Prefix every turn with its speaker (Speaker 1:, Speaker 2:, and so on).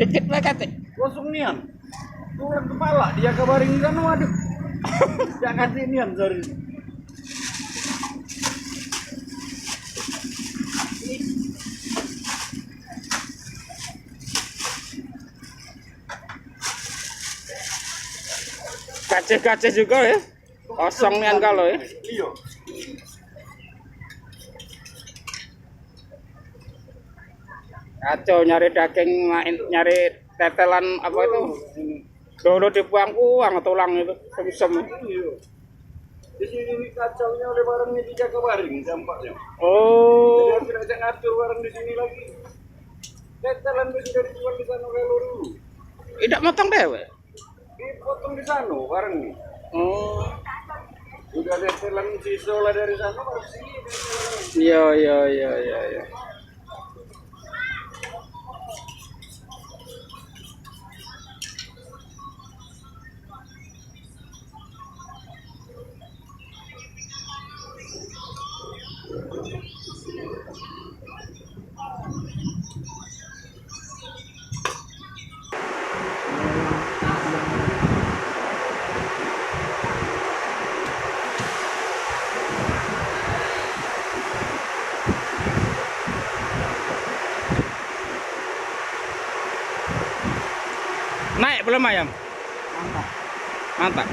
Speaker 1: Dikit lah kate.
Speaker 2: Kosong nian. Tulang kepala dia kabarin kan waduh. Jangan nian sorry.
Speaker 1: Kace-kace juga ya. Kosong nian kalau ya.
Speaker 2: Iya.
Speaker 1: Kacau nyari daging, nyari tetelan apa itu. Dulu dibuang-buang tulang itu, sem-sem.
Speaker 2: Iya. Di sini ini kacaunya oleh barangnya tidak kebaring dampaknya.
Speaker 1: Oh,
Speaker 2: Jadi tidak ngatur barang di sini lagi. Tetelan itu sudah dijual di sana kalau dulu.
Speaker 1: tidak matang deh, we.
Speaker 2: Dipotong di sana barang nih.
Speaker 1: Oh,
Speaker 2: Udah tetelan sisa lah dari sana baru sini.
Speaker 1: iya iya iya iya. Iya. Naik belum ayam?
Speaker 2: Mantap.
Speaker 1: Mantap.